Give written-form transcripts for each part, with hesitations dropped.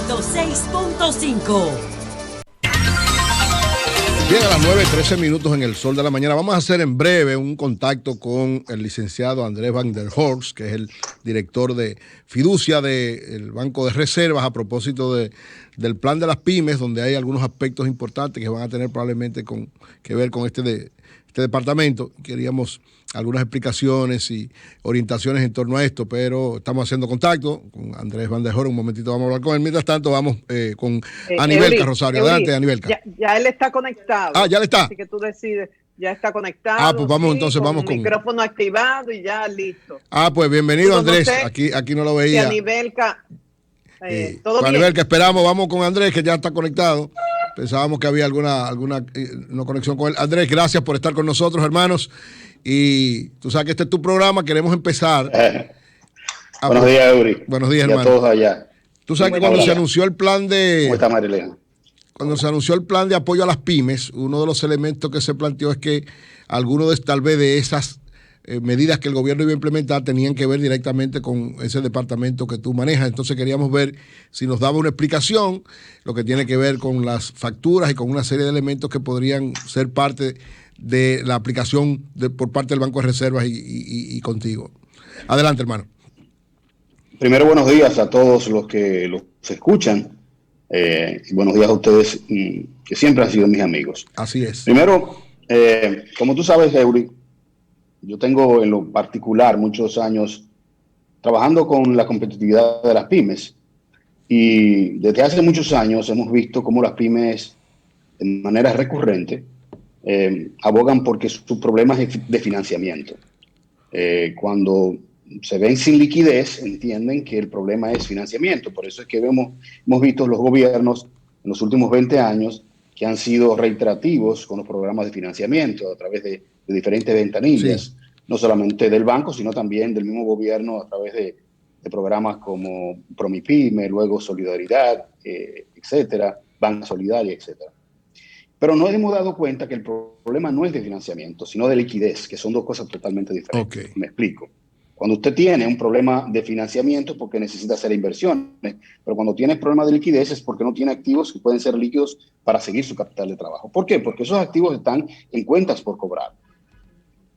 106.5. Bien, a las 9:13 en el Sol de la Mañana. Vamos a hacer en breve un contacto con el licenciado Andrés Van der Horst, que es el director de fiducia del Banco de Reservas, a propósito del plan de las pymes, donde hay algunos aspectos importantes que van a tener probablemente que ver con este departamento. Queríamos algunas explicaciones y orientaciones en torno a esto, pero estamos haciendo contacto con Andrés Van der Horst. Un momentito vamos a hablar con él. Mientras tanto, vamos con Anibelka Rosario. Adelante, Anibelka. Ya él está conectado. Ya le está. Así que tú decides. Ya está conectado. Pues vamos, sí, entonces vamos con micrófono activado y ya listo. Pues bienvenido, Andrés. Aquí no lo veía. Y Anibelka. Todo bien. Anibelka, esperamos, vamos con Andrés, que ya está conectado. Pensábamos que había alguna no conexión con él. Andrés, gracias por estar con nosotros, hermanos. Y tú sabes que este es tu programa, queremos empezar. Buenos días, Eury. Buenos días, hermano. Y a todos allá. Tú sabes que cuando se anunció el plan de... ¿Cómo está, Marilena? Cuando se anunció el plan de apoyo a las pymes, uno de los elementos que se planteó es que algunos tal vez de esas medidas que el gobierno iba a implementar tenían que ver directamente con ese departamento que tú manejas. Entonces queríamos ver si nos daba una explicación, lo que tiene que ver con las facturas y con una serie de elementos que podrían ser parte de la aplicación por parte del Banco de Reservas y contigo. Adelante, hermano. Primero, buenos días a todos los que los escuchan. Y buenos días a ustedes, que siempre han sido mis amigos. Así es. Primero, como tú sabes, Eury, yo tengo en lo particular muchos años trabajando con la competitividad de las pymes. Y desde hace muchos años hemos visto cómo las pymes, de manera recurrente, abogan porque su problema es de financiamiento. Cuando se ven sin liquidez, entienden que el problema es financiamiento. Por eso es que hemos visto los gobiernos en los últimos 20 años que han sido reiterativos con los programas de financiamiento a través de diferentes ventanillas, sí, no solamente del banco, sino también del mismo gobierno a través de programas como Promipyme, luego Solidaridad, etcétera, Banca Solidaria, etcétera. Pero no hemos dado cuenta que el problema no es de financiamiento, sino de liquidez, que son dos cosas totalmente diferentes. Okay. Me explico. Cuando usted tiene un problema de financiamiento es porque necesita hacer inversiones, pero cuando tiene problema de liquidez es porque no tiene activos que pueden ser líquidos para seguir su capital de trabajo. ¿Por qué? Porque esos activos están en cuentas por cobrar.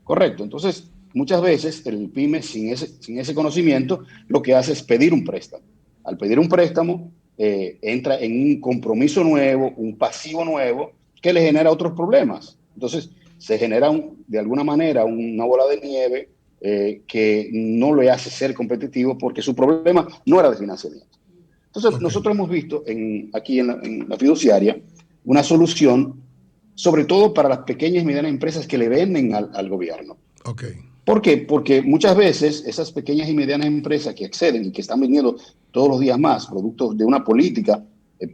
Correcto. Entonces, muchas veces el PYME, sin ese conocimiento, lo que hace es pedir un préstamo. Al pedir un préstamo, entra en un compromiso nuevo, un pasivo nuevo, que le genera otros problemas. Entonces, se genera de alguna manera una bola de nieve que no le hace ser competitivo porque su problema no era de financiamiento. Entonces, okay, nosotros hemos visto aquí en la fiduciaria una solución, sobre todo para las pequeñas y medianas empresas que le venden al gobierno. Okay. ¿Por qué? Porque muchas veces esas pequeñas y medianas empresas que acceden y que están vendiendo todos los días más productos de una política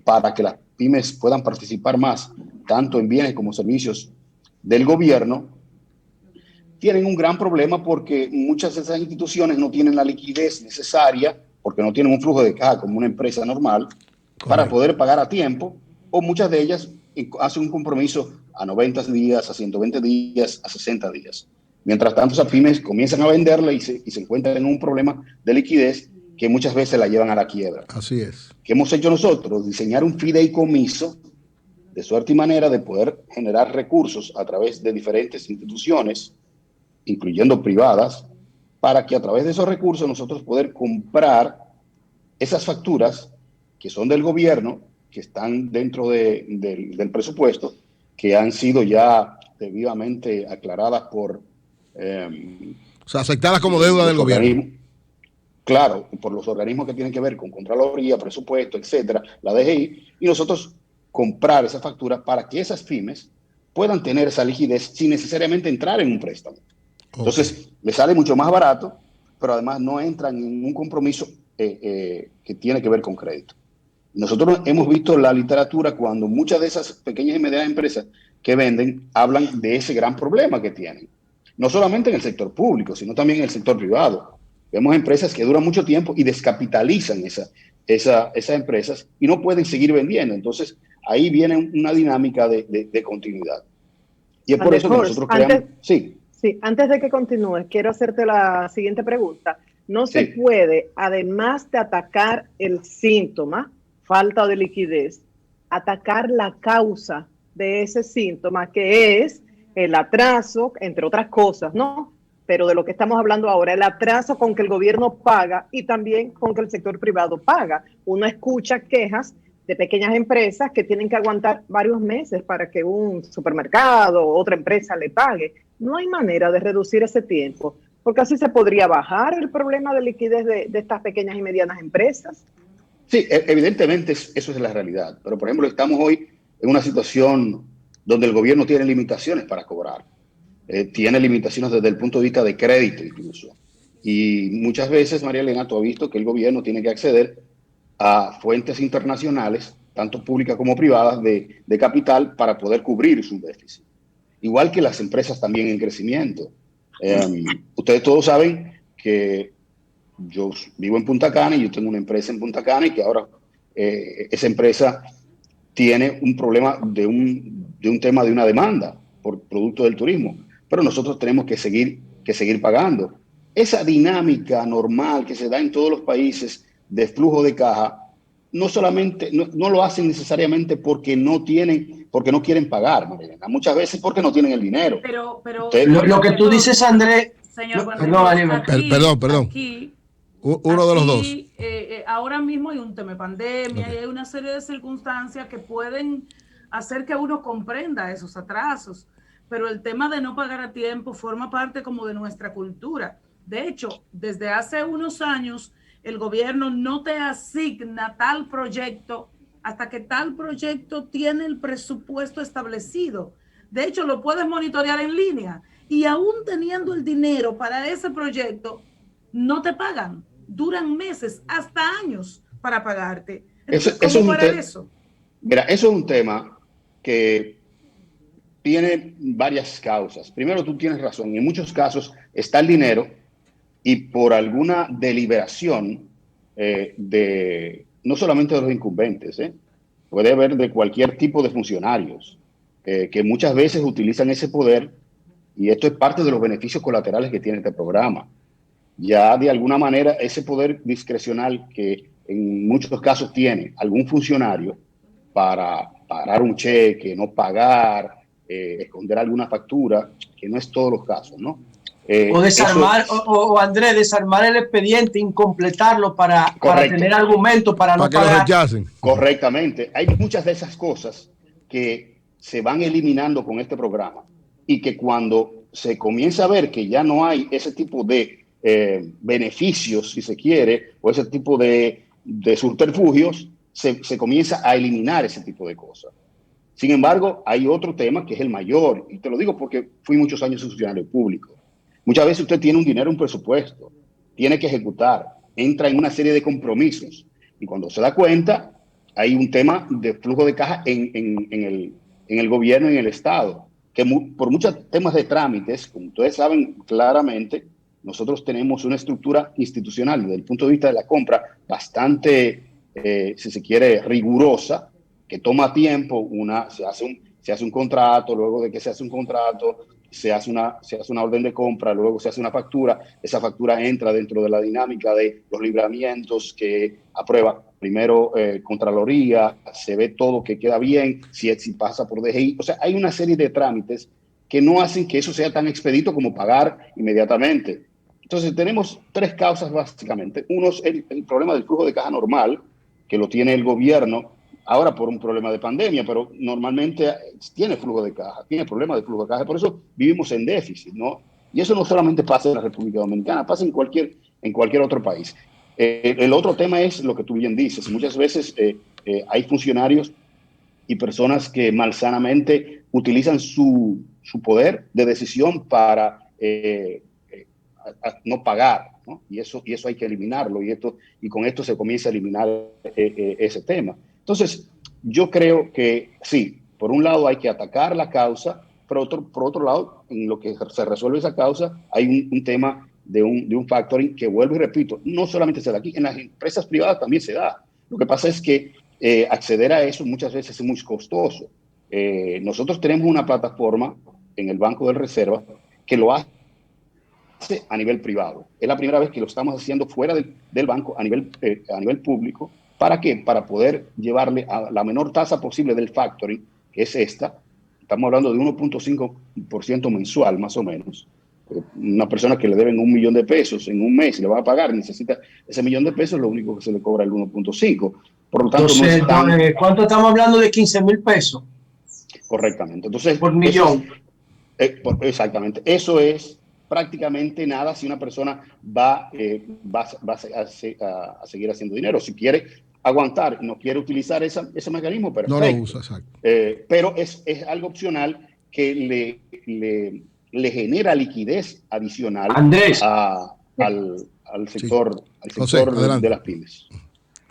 para que las pymes puedan participar más, tanto en bienes como servicios del gobierno, tienen un gran problema porque muchas de esas instituciones no tienen la liquidez necesaria, porque no tienen un flujo de caja como una empresa normal, correcto, para poder pagar a tiempo, o muchas de ellas hacen un compromiso a 90 días, a 120 días, a 60 días. Mientras tanto, esas pymes comienzan a venderla y se encuentran en un problema de liquidez que muchas veces la llevan a la quiebra. Así es. ¿Qué hemos hecho nosotros? Diseñar un fideicomiso de suerte y manera de poder generar recursos a través de diferentes instituciones, incluyendo privadas, para que a través de esos recursos nosotros poder comprar esas facturas que son del gobierno, que están dentro del presupuesto, que han sido ya debidamente aclaradas por... o sea, aceptadas como deuda del gobierno. Claro, por los organismos que tienen que ver con Contraloría, presupuesto, etcétera, la DGI, y nosotros comprar esa factura para que esas pymes puedan tener esa liquidez sin necesariamente entrar en un préstamo. Okay. Entonces, le sale mucho más barato, pero además no entran en un compromiso que tiene que ver con crédito. Nosotros hemos visto la literatura cuando muchas de esas pequeñas y medianas empresas que venden hablan de ese gran problema que tienen. No solamente en el sector público, sino también en el sector privado. Vemos empresas que duran mucho tiempo y descapitalizan esas empresas y no pueden seguir vendiendo. Entonces, ahí viene una dinámica de continuidad. Y es por eso que nosotros creamos... Sí, antes de que continúes, quiero hacerte la siguiente pregunta. ¿No se puede, además de atacar el síntoma, falta de liquidez, atacar la causa de ese síntoma, que es el atraso, entre otras cosas, ¿no? Pero de lo que estamos hablando ahora, el atraso con que el gobierno paga y también con que el sector privado paga. Uno escucha quejas de pequeñas empresas que tienen que aguantar varios meses para que un supermercado o otra empresa le pague. No hay manera de reducir ese tiempo, porque así se podría bajar el problema de liquidez de estas pequeñas y medianas empresas. Sí, evidentemente eso es la realidad, pero por ejemplo estamos hoy en una situación donde el gobierno tiene limitaciones para cobrar, tiene limitaciones desde el punto de vista de crédito incluso, y muchas veces, María Elena, tú has visto que el gobierno tiene que acceder a fuentes internacionales, tanto públicas como privadas, de capital para poder cubrir su déficit. Igual que las empresas también en crecimiento. Ustedes todos saben que yo vivo en Punta Cana y yo tengo una empresa en Punta Cana y que ahora esa empresa tiene un problema de un tema de una demanda por producto del turismo, pero nosotros tenemos que seguir pagando. Esa dinámica normal que se da en todos los países de flujo de caja, no solamente, no lo hacen necesariamente porque no quieren pagar, Mariana. Muchas veces porque no tienen el dinero. Pero lo que tú dices, Andrés, señor, perdón. Aquí, uno de los dos. Ahora mismo hay un tema de pandemia y hay una serie de circunstancias que pueden hacer que uno comprenda esos atrasos, pero el tema de no pagar a tiempo forma parte como de nuestra cultura. De hecho, desde hace unos años, el gobierno no te asigna tal proyecto hasta que tal proyecto tiene el presupuesto establecido. De hecho, lo puedes monitorear en línea y aún teniendo el dinero para ese proyecto, no te pagan. Duran meses, hasta años para pagarte. Entonces, ¿cómo parar eso? Mira, eso es un tema que tiene varias causas. Primero, tú tienes razón. En muchos casos está el dinero y por alguna deliberación no solamente de los incumbentes, puede haber de cualquier tipo de funcionarios que muchas veces utilizan ese poder, y esto es parte de los beneficios colaterales que tiene este programa. Ya de alguna manera ese poder discrecional que en muchos casos tiene algún funcionario para parar un cheque, no pagar, esconder alguna factura, que no es todos los casos, ¿no? O desarmar, o Andrés, desarmar el expediente, incompletarlo para tener argumento para no pagar. Que lo rechacen. Correctamente. Hay muchas de esas cosas que se van eliminando con este programa y que cuando se comienza a ver que ya no hay ese tipo de beneficios, si se quiere, o ese tipo de subterfugios, se comienza a eliminar ese tipo de cosas. Sin embargo, hay otro tema que es el mayor, y te lo digo porque fui muchos años funcionario público. Muchas veces usted tiene un dinero, un presupuesto, tiene que ejecutar, entra en una serie de compromisos, y cuando se da cuenta, hay un tema de flujo de caja en el gobierno y en el Estado, que por muchos temas de trámites, como ustedes saben claramente, nosotros tenemos una estructura institucional desde el punto de vista de la compra bastante, si se quiere, rigurosa, que toma tiempo. Se hace un contrato, luego de que se hace un contrato, se hace una orden de compra, luego se hace una factura, esa factura entra dentro de la dinámica de los libramientos que aprueba primero Contraloría, se ve todo que queda bien, si pasa por DGI, o sea, hay una serie de trámites que no hacen que eso sea tan expedito como pagar inmediatamente. Entonces tenemos tres causas básicamente. Uno es el problema del flujo de caja normal, que lo tiene el gobierno, ahora por un problema de pandemia, pero normalmente tiene flujo de caja, tiene problemas de flujo de caja, por eso vivimos en déficit, ¿no? Y eso no solamente pasa en la República Dominicana, pasa en cualquier otro país. El otro tema es lo que tú bien dices. Muchas veces hay funcionarios y personas que malsanamente utilizan su poder de decisión para no pagar, ¿no? Y eso hay que eliminarlo, y con esto se comienza a eliminar ese tema. Entonces, yo creo que sí, por un lado hay que atacar la causa, pero por otro lado, en lo que se resuelve esa causa, hay un tema de un factoring que, vuelvo y repito, no solamente se da aquí, en las empresas privadas también se da. Lo que pasa es que acceder a eso muchas veces es muy costoso. Nosotros tenemos una plataforma en el Banco de Reserva que lo hace a nivel privado. Es la primera vez que lo estamos haciendo fuera del banco a nivel público, ¿Para qué? Para poder llevarle a la menor tasa posible del factoring, que es esta. Estamos hablando de 1.5% mensual, más o menos. Una persona que le deben $1.000.000 en un mes, le va a pagar, necesita ese $1.000.000, lo único que se le cobra el 1.5. Por lo tanto, entonces, no es tan... ¿cuánto estamos hablando? De 15,000 pesos. Correctamente. Entonces, por millón. Exactamente. Eso es prácticamente nada si una persona va a seguir haciendo dinero. Si quiere aguantar y no quiere utilizar ese mecanismo, perfecto. No lo usa, exacto. Pero es algo opcional que le genera liquidez adicional Andrés, al sector, José, de las pymes.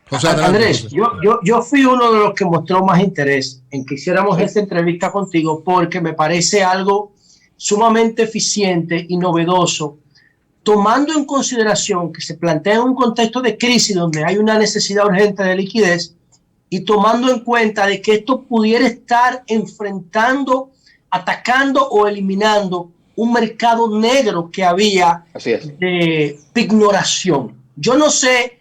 José, adelante, Andrés, José. yo fui uno de los que mostró más interés en que hiciéramos esta entrevista contigo porque me parece algo sumamente eficiente y novedoso, tomando en consideración que se plantea en un contexto de crisis donde hay una necesidad urgente de liquidez y tomando en cuenta de que esto pudiera estar enfrentando, atacando o eliminando un mercado negro que había de pignoración. Yo no sé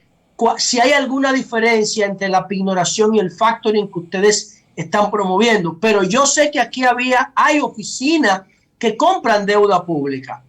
si hay alguna diferencia entre la pignoración y el factoring que ustedes están promoviendo, pero yo sé que aquí hay oficinas que compran deuda pública,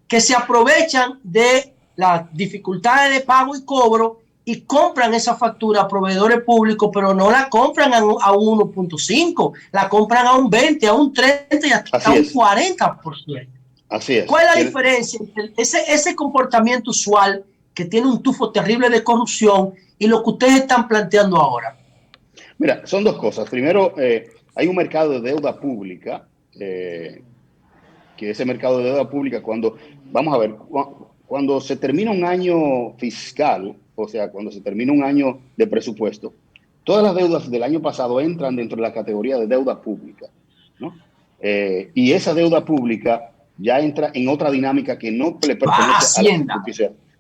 que se aprovechan de las dificultades de pago y cobro y compran esa factura a proveedores públicos, pero no la compran a un 1.5, la compran a un 20, a un 30 y hasta un 40%. Así es. ¿Cuál es la diferencia entre ese comportamiento usual que tiene un tufo terrible de corrupción y lo que ustedes están planteando ahora? Mira, son dos cosas. Primero, hay un mercado de deuda pública, que ese mercado de deuda pública, vamos a ver, cuando se termina un año fiscal, o sea, cuando se termina un año de presupuesto, todas las deudas del año pasado entran dentro de la categoría de deuda pública, ¿no? Y esa deuda pública ya entra en otra dinámica que no le pertenece a la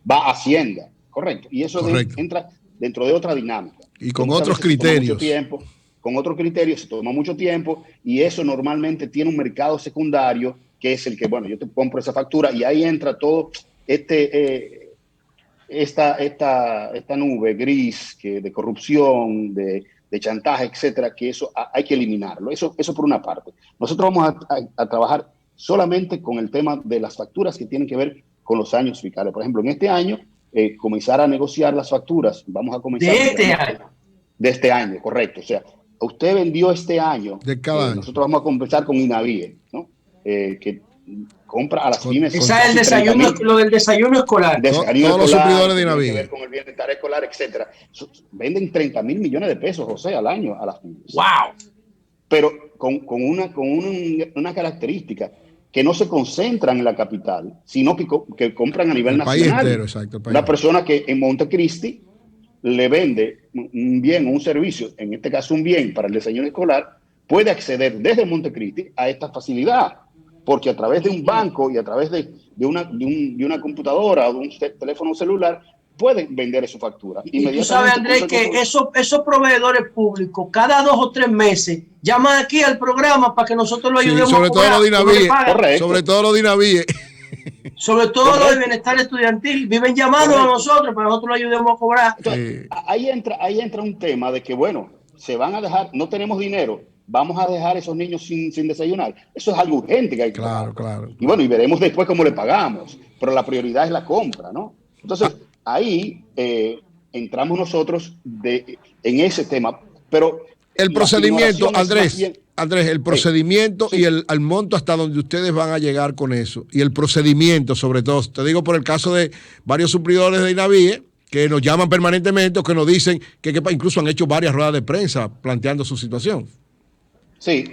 va a Hacienda, correcto. Y eso entra dentro de otra dinámica. Y con otros criterios. Con otros criterios se toma mucho tiempo y eso normalmente tiene un mercado secundario que es el que, bueno, yo te compro esa factura y ahí entra todo esta nube gris de corrupción, de chantaje, etcétera, que eso hay que eliminarlo. Eso por una parte. Nosotros vamos a trabajar solamente con el tema de las facturas que tienen que ver con los años fiscales. Por ejemplo, en este año, comenzar a negociar las facturas. Vamos a comenzar. De este año, correcto. O sea, usted vendió este año. De cada año. Nosotros vamos a conversar con INAVIE, ¿no? Que compra a las pymes. Esa es el desayuno, lo del desayuno escolar. Todos los suplidores de INAVIE. Que ver con el bienestar escolar, etcétera. Venden 30,000 millones de pesos, José, al año a las pymes. ¡Wow! Pero con una característica, que no se concentran en la capital, sino que compran a nivel nacional. País entero, exacto. Una persona que en Montecristi le vende un bien o un servicio, en este caso un bien para el desayuno escolar, puede acceder desde Montecristi a esta facilidad, porque a través de un banco y a través de una computadora o de un teléfono celular pueden vender su factura. Y tú sabes, Andrés, que esos proveedores públicos cada 2 o 3 meses llaman aquí al programa para que nosotros lo ayudemos sobre a cobrar. Sobre todo los de INAVIE. Sobre todo los de bienestar estudiantil. Viven llamando a nosotros para que nosotros lo ayudemos a cobrar. Entonces, ahí entra un tema de que, bueno, se van a dejar, no tenemos dinero, vamos a dejar a esos niños sin desayunar. Eso es algo urgente que hay que pagar. Claro. Y bueno, y veremos después cómo le pagamos. Pero la prioridad es la compra, ¿no? Entonces, ahí entramos nosotros en ese tema. Pero el procedimiento, Andrés, el procedimiento y al monto hasta donde ustedes van a llegar con eso. Y el procedimiento, sobre todo, te digo por el caso de varios suplidores de INAVIE que nos llaman permanentemente o que nos dicen que incluso han hecho varias ruedas de prensa planteando su situación. Sí,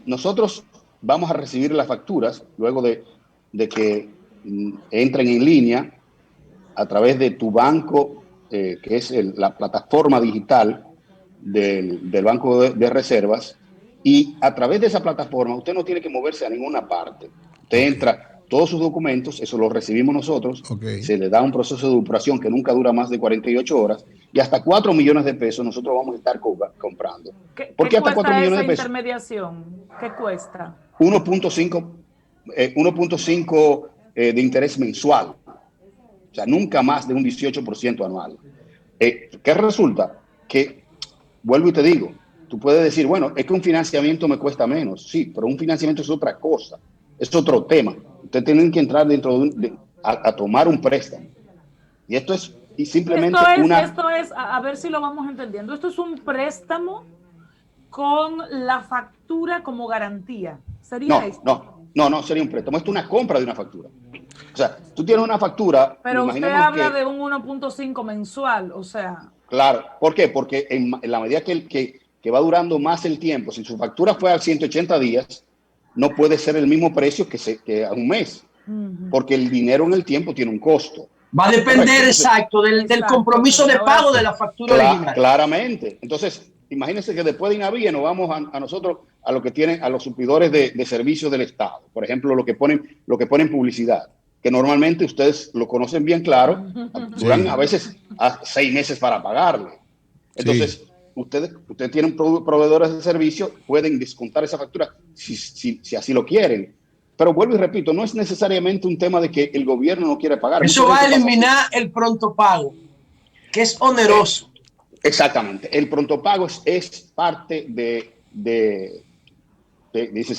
nosotros vamos a recibir las facturas luego de que entren en línea a través de tu banco, que es la plataforma digital del Banco de Reservas, y a través de esa plataforma usted no tiene que moverse a ninguna parte. Usted entra todos sus documentos, eso lo recibimos nosotros, se le da un proceso de depuración que nunca dura más de 48 horas y hasta 4 millones de pesos nosotros vamos a estar comprando. ¿Por qué hasta 4 millones de pesos? Intermediación? ¿Qué cuesta? 1.5 de interés mensual. O sea, nunca más de un 18% anual. ¿Qué resulta? Que, vuelvo y te digo, tú puedes decir, bueno, es que un financiamiento me cuesta menos. Sí, pero un financiamiento es otra cosa, es otro tema. Ustedes tienen que entrar dentro a tomar un préstamo. Y esto es simplemente esto es, a ver si lo vamos entendiendo. Esto es un préstamo con la factura como garantía. ¿Sería esto? No, sería un préstamo. Esto es una compra de una factura. O sea, tú tienes una factura. Pero usted habla de un 1.5 mensual, o sea. Claro, ¿por qué? Porque en la medida que va durando más el tiempo, si su factura fue a 180 días, no puede ser el mismo precio que a un mes, porque el dinero en el tiempo tiene un costo. Va a depender, exacto, del compromiso de pago de la factura original. Claramente. Entonces, imagínense que después de INAVIE nos vamos a nosotros, a lo que tienen, a los suplidores de servicios del Estado. Por ejemplo, lo que ponen publicidad, que normalmente ustedes lo conocen bien claro, duran a veces a 6 meses para pagarle. Entonces, ustedes tienen proveedores de servicio, pueden descontar esa factura si así lo quieren. Pero vuelvo y repito, no es necesariamente un tema de que el gobierno no quiere pagar. Eso va a eliminar el pronto pago, que es oneroso. Exactamente. El pronto pago es parte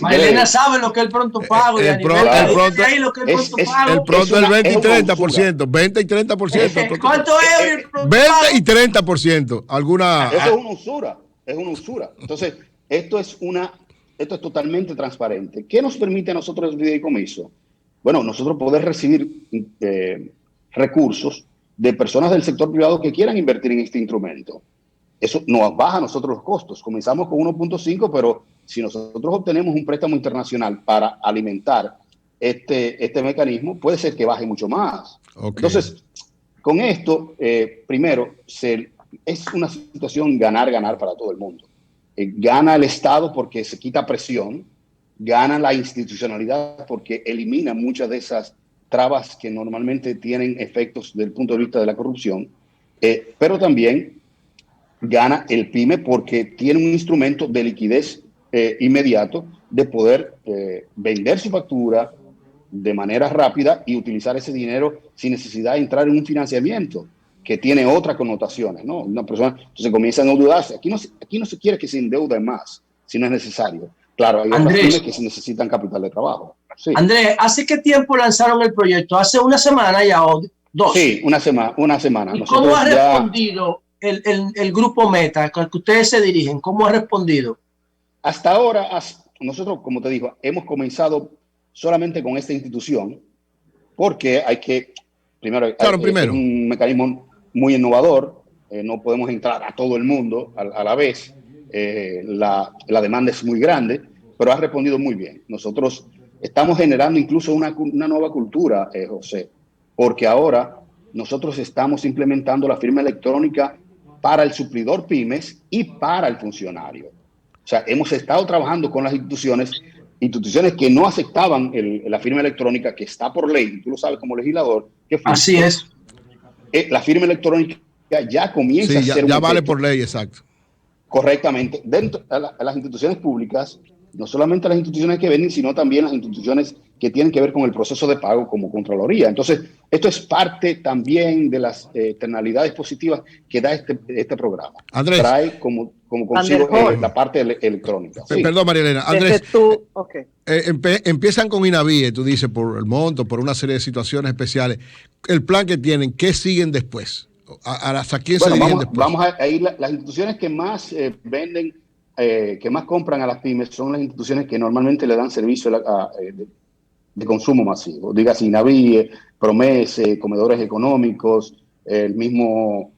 Marilena sabe lo que es el pronto pago. El pronto es el 20 y 30%. 20 y 30%. ¿Cuánto es el pronto 20 y 30%. Alguna. Eso es una usura. Es una usura. Entonces, esto es totalmente transparente. ¿Qué nos permite a nosotros el fideicomiso? Bueno, nosotros poder recibir recursos de personas del sector privado que quieran invertir en este instrumento. Eso nos baja a nosotros los costos. Comenzamos con 1.5, pero si nosotros obtenemos un préstamo internacional para alimentar este mecanismo, puede ser que baje mucho más. Okay. Entonces, con esto, primero, es una situación ganar-ganar para todo el mundo. Gana el Estado porque se quita presión, gana la institucionalidad porque elimina muchas de esas trabas que normalmente tienen efectos desde el punto de vista de la corrupción, pero también gana el PYME porque tiene un instrumento de liquidez inmediato de poder vender su factura de manera rápida y utilizar ese dinero sin necesidad de entrar en un financiamiento que tiene otras connotaciones, ¿no? Una persona entonces comienza a endeudarse. Aquí no se quiere que se endeude más si no es necesario. Claro, hay otras pymes que se necesitan capital de trabajo. Sí. Andrés, ¿hace qué tiempo lanzaron el proyecto? ¿Hace una semana ya o 2? Sí, una semana. ¿Y cómo ha respondido el grupo Meta al que ustedes se dirigen? ¿Cómo ha respondido? Hasta ahora, nosotros, como te digo, hemos comenzado solamente con esta institución porque hay que, primero. Es un mecanismo muy innovador, no podemos entrar a todo el mundo a la vez, la demanda es muy grande, pero ha respondido muy bien. Nosotros estamos generando incluso una nueva cultura, José, porque ahora nosotros estamos implementando la firma electrónica para el suplidor pymes y para el funcionario. O sea, hemos estado trabajando con las instituciones que no aceptaban la firma electrónica, que está por ley, tú lo sabes como legislador. Así es. La firma electrónica ya comienza a ser ya vale por ley, exacto. Correctamente. Dentro de las instituciones públicas, no solamente las instituciones que venden, sino también las instituciones que tienen que ver con el proceso de pago como Contraloría. Entonces, esto es parte también de las externalidades positivas que da este programa. Andrés. Trae como consigo la parte electrónica. Sí. Perdón, Marilena. Andrés, empiezan con INAVIE, tú dices, por el monto, por una serie de situaciones especiales. El plan que tienen, ¿qué siguen después? ¿Hasta quién se dirigen después? Vamos a ir, las instituciones que más venden, que más compran a las pymes son las instituciones que normalmente le dan servicio de consumo masivo. Dígase INAVIE, Promese, comedores económicos, el mismo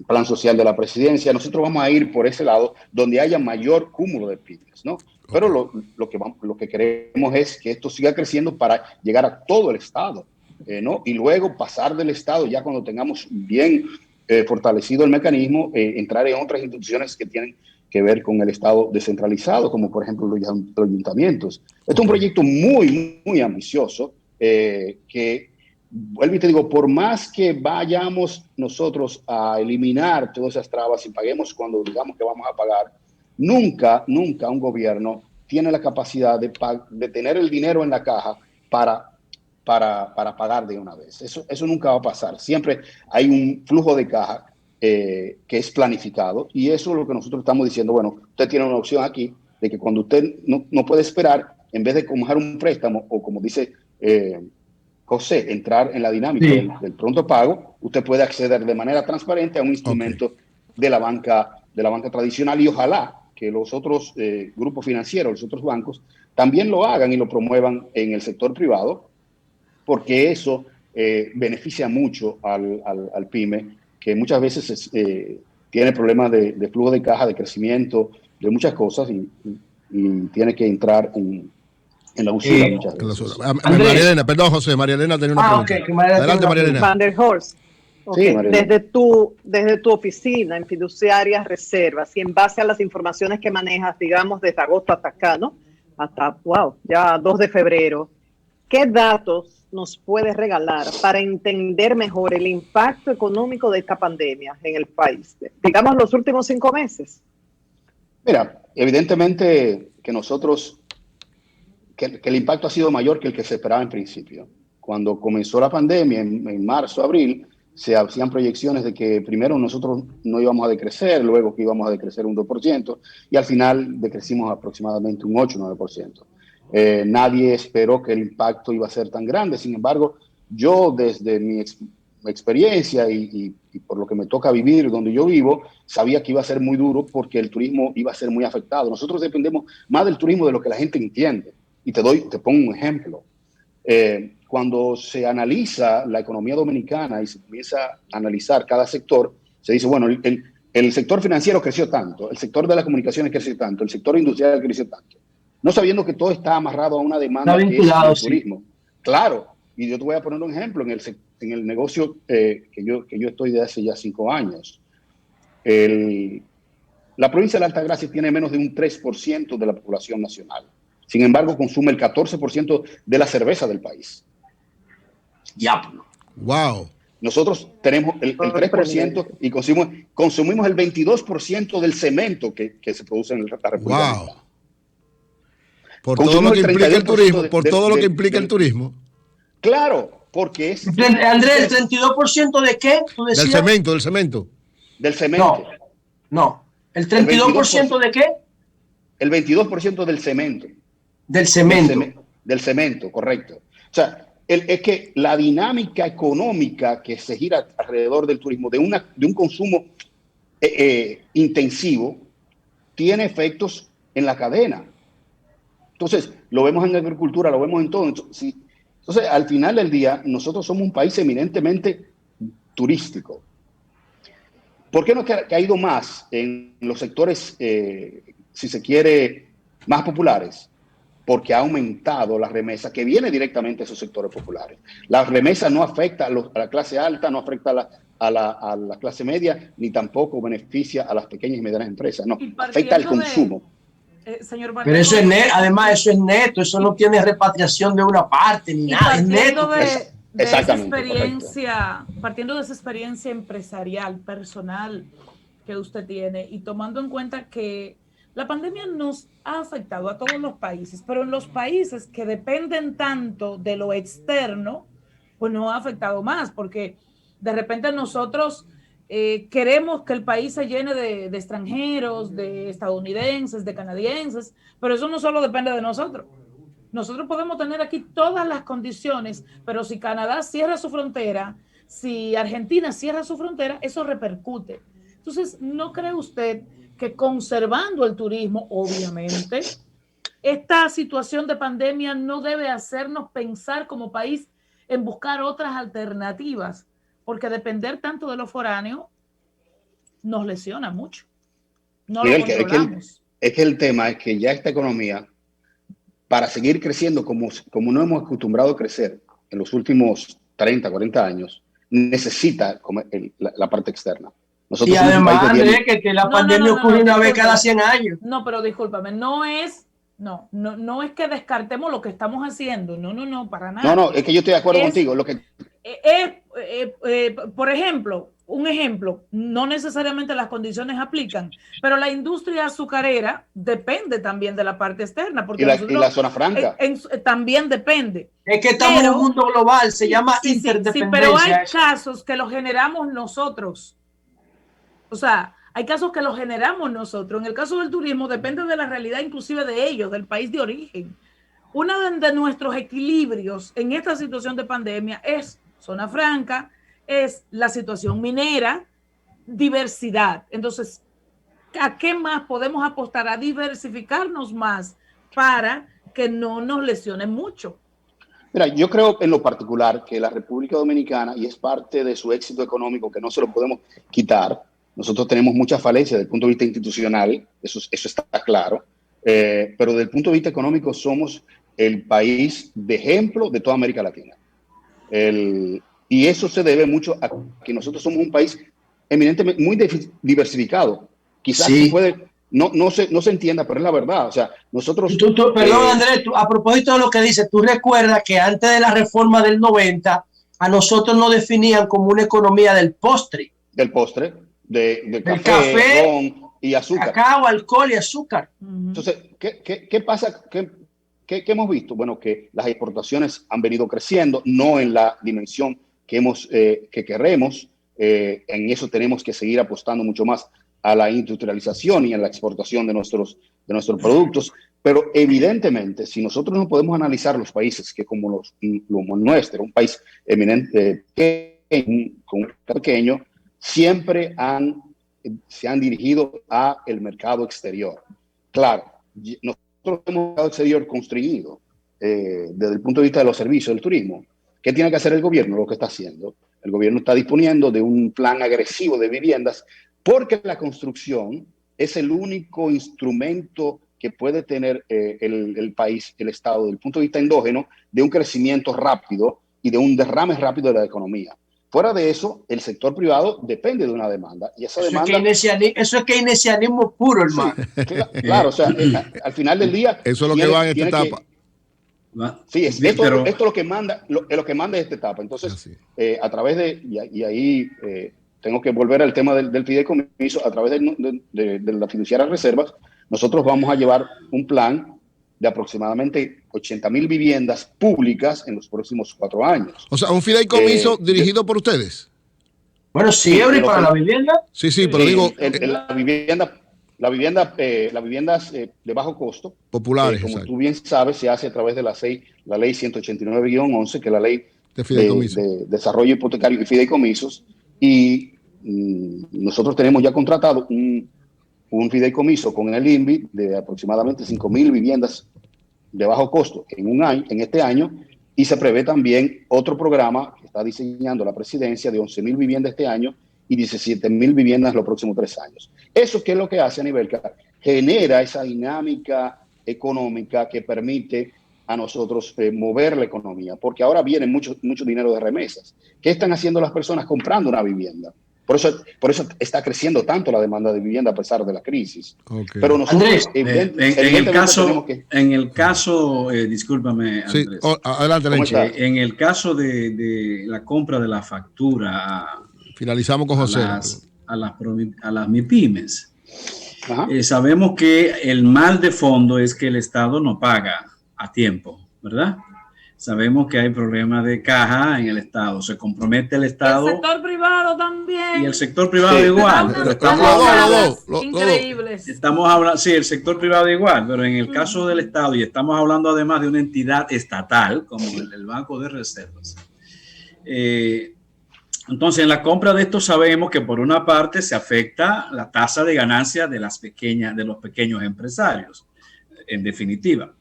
plan social de la presidencia. Nosotros vamos a ir por ese lado donde haya mayor cúmulo de pymes, ¿no? Pero lo que queremos es que esto siga creciendo para llegar a todo el Estado, ¿no? Y luego pasar del Estado, ya cuando tengamos bien fortalecido el mecanismo, entrar en otras instituciones que tienen que ver con el Estado descentralizado, como por ejemplo los ayuntamientos. Este es un proyecto muy, muy ambicioso que, vuelvo y te digo, por más que vayamos nosotros a eliminar todas esas trabas y paguemos cuando digamos que vamos a pagar, nunca un gobierno tiene la capacidad de tener el dinero en la caja para para pagar de una vez. Eso nunca va a pasar. Siempre hay un flujo de caja que es planificado, y eso es lo que nosotros estamos diciendo. Bueno, usted tiene una opción aquí de que cuando usted no puede esperar, en vez de coger un préstamo o, como dice José, entrar en la dinámica del pronto pago, usted puede acceder de manera transparente a un instrumento de la banca tradicional, y ojalá que los otros grupos financieros, los otros bancos, también lo hagan y lo promuevan en el sector privado, porque eso beneficia mucho al PYME, que muchas veces tiene problemas de flujo de caja, de crecimiento, de muchas cosas, y tiene que entrar en la usura muchas veces. María Elena, perdón, José, María Elena tenía una pregunta. Adelante, María Elena. Van der Horst. Okay. Sí, desde tu oficina en Fiduciarias Reservas, y en base a las informaciones que manejas, digamos, desde agosto hasta acá, ¿no? Hasta, ya 2 de febrero, ¿qué datos nos puedes regalar para entender mejor el impacto económico de esta pandemia en el país? Digamos, los últimos 5 meses. Mira, evidentemente que el impacto ha sido mayor que el que se esperaba en principio. Cuando comenzó la pandemia, en marzo, abril, se hacían proyecciones de que primero nosotros no íbamos a decrecer, luego que íbamos a decrecer un 2%, y al final decrecimos aproximadamente un 8-9%. Nadie esperó que el impacto iba a ser tan grande. Sin embargo, yo desde mi experiencia y por lo que me toca vivir donde yo vivo, sabía que iba a ser muy duro porque el turismo iba a ser muy afectado. Nosotros dependemos más del turismo de lo que la gente entiende. Y te pongo un ejemplo. Cuando se analiza la economía dominicana y se comienza a analizar cada sector, se dice, bueno, el sector financiero creció tanto, el sector de las comunicaciones creció tanto, el sector industrial creció tanto, no sabiendo que todo está amarrado a una demanda que es el turismo. Claro, y yo te voy a poner un ejemplo en el negocio que yo estoy de hace ya 5 años. La provincia de la Altagracia tiene menos de un 3% de la población nacional. Sin embargo, consume el 14% de la cerveza del país. Diablo. Wow. Nosotros tenemos el 3% y consumimos el 22% del cemento que se produce en la República Dominicana. Por todo lo que implica el turismo, por todo lo que implica el turismo. Claro, porque es... Andrés, ¿el 32% de qué? Del cemento. Del cemento. No. ¿El 32% de qué? El 22% del cemento. Del cemento. Del cemento, correcto. O sea, es que la dinámica económica que se gira alrededor del turismo, de un consumo intensivo, tiene efectos en la cadena. Entonces, lo vemos en la agricultura, lo vemos en todo. Entonces, al final del día, nosotros somos un país eminentemente turístico. ¿Por qué no ha caído más en los sectores, si se quiere, más populares? Porque ha aumentado la remesa que viene directamente a esos sectores populares. La remesa no afecta a la clase alta, no afecta a la clase media, ni tampoco beneficia a las pequeñas y medianas empresas. No, afecta al consumo. Señor Barrio, pero eso es neto, además eso es neto, eso no tiene repatriación de una parte ni nada, es neto. Partiendo de esa experiencia empresarial, personal que usted tiene, y tomando en cuenta que la pandemia nos ha afectado a todos los países, pero en los países que dependen tanto de lo externo, pues nos ha afectado más, porque de repente nosotros queremos que el país se llene de extranjeros, de estadounidenses, de canadienses, pero eso no solo depende de nosotros. Nosotros podemos tener aquí todas las condiciones, pero si Canadá cierra su frontera, si Argentina cierra su frontera, eso repercute. Entonces, ¿no cree usted que conservando el turismo, obviamente, esta situación de pandemia no debe hacernos pensar como país en buscar otras alternativas? Porque depender tanto de lo foráneo nos lesiona mucho. No lo controlamos. Es que el tema es que ya esta economía, para seguir creciendo como no hemos acostumbrado a crecer en los últimos 30, 40 años, necesita la parte externa. Nosotros y además, Andrés, que la pandemia ocurre una vez cada 100 años. No, pero discúlpame, no es que descartemos lo que estamos haciendo. No, para nada. No, es que yo estoy de acuerdo contigo. por ejemplo, un ejemplo, no necesariamente las condiciones aplican, pero la industria azucarera depende también de la parte externa, porque y la zona franca también depende. Es que estamos en un mundo global, se llama interdependencia. Sí, pero hay casos que los generamos nosotros. O sea, hay casos que los generamos nosotros. En el caso del turismo depende de la realidad inclusive de ellos, del país de origen. Uno de nuestros equilibrios en esta situación de pandemia es zona franca, es la situación minera, diversidad. Entonces, ¿a qué más podemos apostar? A diversificarnos más para que no nos lesionen mucho. Mira, yo creo en lo particular que la República Dominicana, y es parte de su éxito económico que no se lo podemos quitar, nosotros tenemos muchas falencias desde el punto de vista institucional, eso está claro, pero desde el punto de vista económico somos el país de ejemplo de toda América Latina. Y eso se debe mucho a que nosotros somos un país eminentemente muy diversificado. Quizás sí. No se entienda, pero es la verdad. O sea, nosotros... Perdón, Andrés, a propósito de lo que dices, tú recuerdas que antes de la reforma del 90, a nosotros nos definían como una economía del postre. Del postre, del café, ron y azúcar. Cacao, alcohol y azúcar. Entonces, ¿qué pasa? ¿Qué hemos visto? Bueno, que las exportaciones han venido creciendo, no en la dimensión que queremos. En eso tenemos que seguir apostando mucho más a la industrialización y a la exportación de nuestros productos. Pero evidentemente, si nosotros no podemos analizar los países que como nuestro, un país eminente, con un pequeño, siempre se han dirigido a el mercado exterior. Claro, nosotros hemos un mercado exterior construido desde el punto de vista de los servicios del turismo. ¿Qué tiene que hacer el gobierno? Lo que está haciendo. El gobierno está disponiendo de un plan agresivo de viviendas porque la construcción es el único instrumento que puede tener el país, el Estado, desde el punto de vista endógeno, de un crecimiento rápido y de un derrame rápido de la economía. Fuera de eso, el sector privado depende de una demanda. Y esa demanda... Eso es keynesianismo puro, hermano. Claro, o sea, al final del día... Eso es lo que va en esta etapa. Sí, esto es lo que manda esta etapa. Entonces, a través de... Y ahí tengo que volver al tema del fideicomiso. A través de la fiduciaria reservas, nosotros vamos a llevar un plan de aproximadamente 80,000 viviendas públicas en los próximos 4 años. O sea, un fideicomiso dirigido por ustedes. Bueno, sí, para la vivienda. Sí, pero digo... Las viviendas de bajo costo, populares, como tú bien sabes, se hace a través de la ley 189-11, que es la ley de desarrollo hipotecario y fideicomisos, y nosotros tenemos ya contratado un fideicomiso con el INVI de aproximadamente 5,000 viviendas de bajo costo en este año, y se prevé también otro programa que está diseñando la presidencia de 11,000 viviendas este año y 17,000 viviendas los próximos 3 años. ¿Eso qué es lo que hace, Anibelka? Genera esa dinámica económica que permite a nosotros mover la economía, porque ahora viene mucho dinero de remesas. ¿Qué están haciendo las personas comprando una vivienda? Por eso está creciendo tanto la demanda de vivienda a pesar de la crisis. Okay. Pero nosotros, Andrés, en el caso, discúlpame, Andrés. Sí, adelante, Lenche. En el caso de la compra de la factura finalizamos con José. A las MIPYMES. Sabemos que el mal de fondo es que el Estado no paga a tiempo, ¿verdad? Sabemos que hay problemas de caja en el Estado. Se compromete el Estado. El sector privado también. Y el sector privado igual. Pero increíbles. Estamos hablando, sí, el sector privado igual, pero en el caso del Estado, y estamos hablando además de una entidad estatal como el Banco de Reservas. Entonces, en la compra de esto sabemos que por una parte se afecta la tasa de ganancia de los pequeños empresarios, en definitiva,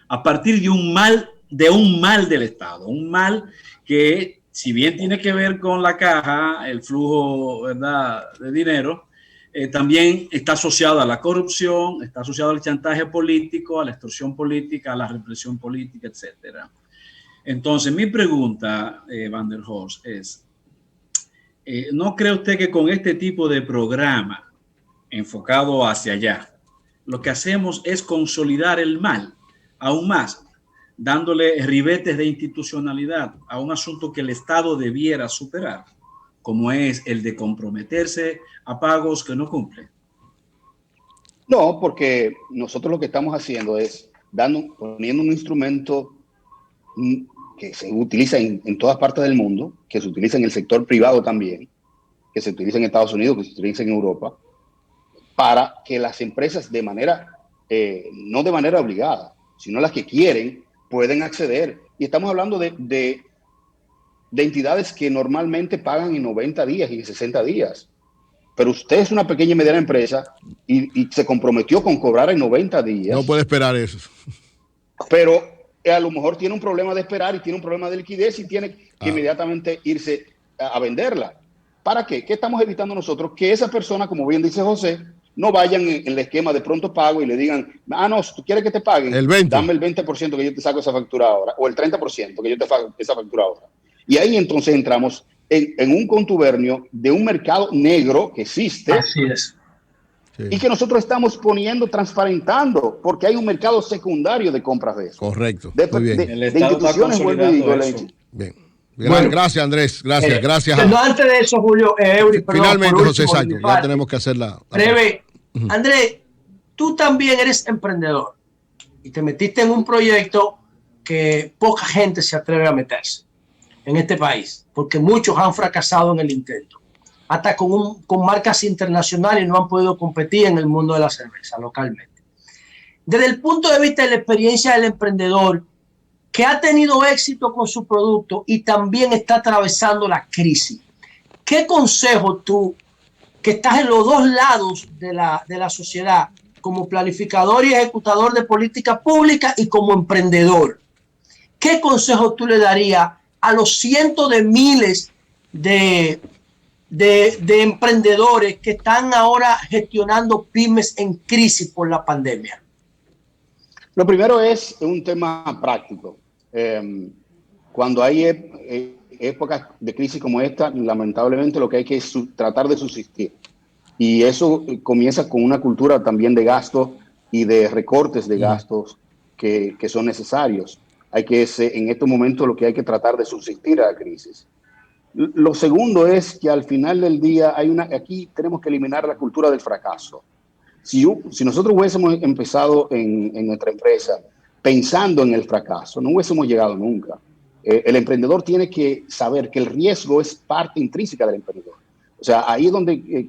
a partir de un mal del Estado, un mal que, si bien tiene que ver con la caja, el flujo, ¿verdad?, de dinero, también está asociado a la corrupción, está asociado al chantaje político, a la extorsión política, a la represión política, etcétera. Entonces, mi pregunta, Van der Horst, es: ¿no cree usted que con este tipo de programa enfocado hacia allá, lo que hacemos es consolidar el mal aún más? dándole ribetes de institucionalidad a un asunto que el Estado debiera superar, como es el de comprometerse a pagos que no cumplen? No, porque nosotros lo que estamos haciendo es poniendo un instrumento que se utiliza en todas partes del mundo, que se utiliza en el sector privado también, que se utiliza en Estados Unidos, que se utiliza en Europa, para que las empresas de manera, no de manera obligada, sino las que quieren, pueden acceder. Y estamos hablando de entidades que normalmente pagan en 90 días y en 60 días. Pero usted es una pequeña y mediana empresa y se comprometió con cobrar en 90 días. No puede esperar eso. Pero a lo mejor tiene un problema de esperar y tiene un problema de liquidez y tiene que inmediatamente irse a venderla. ¿Para qué? ¿Qué estamos evitando nosotros? Que esa persona, como bien dice José, no vayan en el esquema de pronto pago y le digan, no, si tú quieres que te paguen, dame el 20% que yo te saco esa factura ahora, o el 30% que yo te saco esa factura ahora. Y ahí entonces entramos en un contubernio de un mercado negro que existe. Así es. Sí. Y que nosotros estamos transparentando, porque hay un mercado secundario de compras de eso. Correcto. Muy bien. El Estado está consolidando eso. Bien. Bueno, gracias, Andrés. Gracias. No, antes de eso, Julio, finalmente, último, José Santos, ya tenemos que hacer la breve. Andrés, tú también eres emprendedor y te metiste en un proyecto que poca gente se atreve a meterse en este país, porque muchos han fracasado en el intento, hasta con marcas internacionales y no han podido competir en el mundo de la cerveza localmente. Desde el punto de vista de la experiencia del emprendedor que ha tenido éxito con su producto y también está atravesando la crisis, ¿qué consejo tú, que estás en los dos lados de la sociedad, como planificador y ejecutador de política pública y como emprendedor, qué consejo tú le darías a los cientos de miles de emprendedores que están ahora gestionando pymes en crisis por la pandemia? Lo primero es un tema práctico. Cuando hay épocas de crisis como esta, lamentablemente lo que hay que es tratar de subsistir. Y eso comienza con una cultura también de gasto y de recortes de gastos que son necesarios. En estos momentos lo que hay que tratar de subsistir a la crisis. Lo segundo es que al final del día aquí tenemos que eliminar la cultura del fracaso. Si nosotros hubiésemos empezado en nuestra empresa pensando en el fracaso, no hubiésemos llegado nunca. El emprendedor tiene que saber que el riesgo es parte intrínseca del emprendedor. O sea, ahí es donde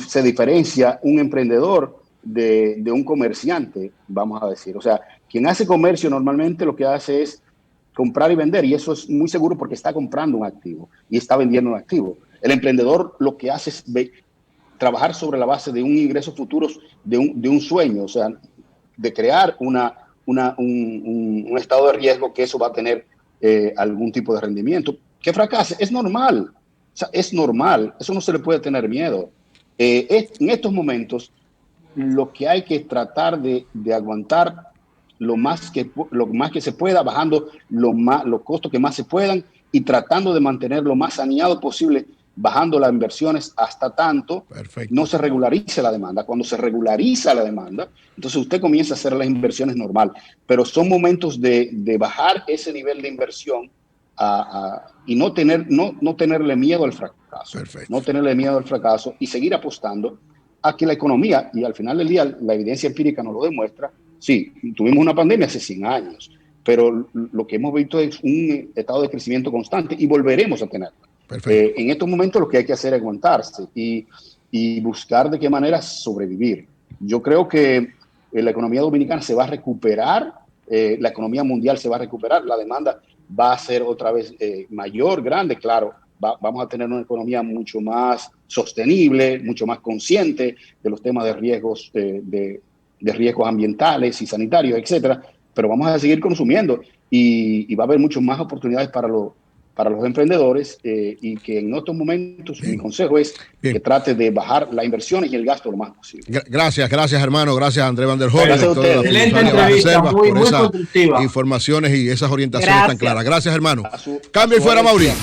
se diferencia un emprendedor de un comerciante, vamos a decir. O sea, quien hace comercio normalmente lo que hace es comprar y vender, y eso es muy seguro porque está comprando un activo y está vendiendo un activo. El emprendedor lo que hace es trabajar sobre la base de un ingreso futuro, de un sueño, o sea, de crear un estado de riesgo que eso va a tener algún tipo de rendimiento. Que fracase, es normal, o sea, es normal, eso no se le puede tener miedo. En estos momentos, lo que hay que tratar de aguantar lo más que se pueda, bajando los costos que más se puedan y tratando de mantener lo más saneado posible, bajando las inversiones hasta tanto no se regularice la demanda. Cuando se regulariza la demanda, entonces usted comienza a hacer las inversiones normal. Pero son momentos de bajar ese nivel de inversión y no tenerle miedo al fracaso. No tenerle miedo al fracaso y seguir apostando a que la economía, y al final del día la evidencia empírica nos lo demuestra, sí, tuvimos una pandemia hace 100 años, pero lo que hemos visto es un estado de crecimiento constante y volveremos a tenerlo. En estos momentos lo que hay que hacer es aguantarse y buscar de qué manera sobrevivir. Yo creo que la economía dominicana se va a recuperar, la economía mundial se va a recuperar, la demanda va a ser otra vez mayor, grande, claro. Vamos a tener una economía mucho más sostenible, mucho más consciente de los temas de riesgos, de riesgos ambientales y sanitarios, etcétera. Pero vamos a seguir consumiendo y va a haber muchas más oportunidades para los emprendedores y que en estos momentos mi consejo es que trate de bajar las inversiones y el gasto lo más posible. Gracias hermano, gracias Andrés Van der Hoorn. Gracias a ustedes. Excelente entrevista, muy constructiva. Informaciones y esas orientaciones tan claras. Gracias hermano. Cambio y fuera Mauricio.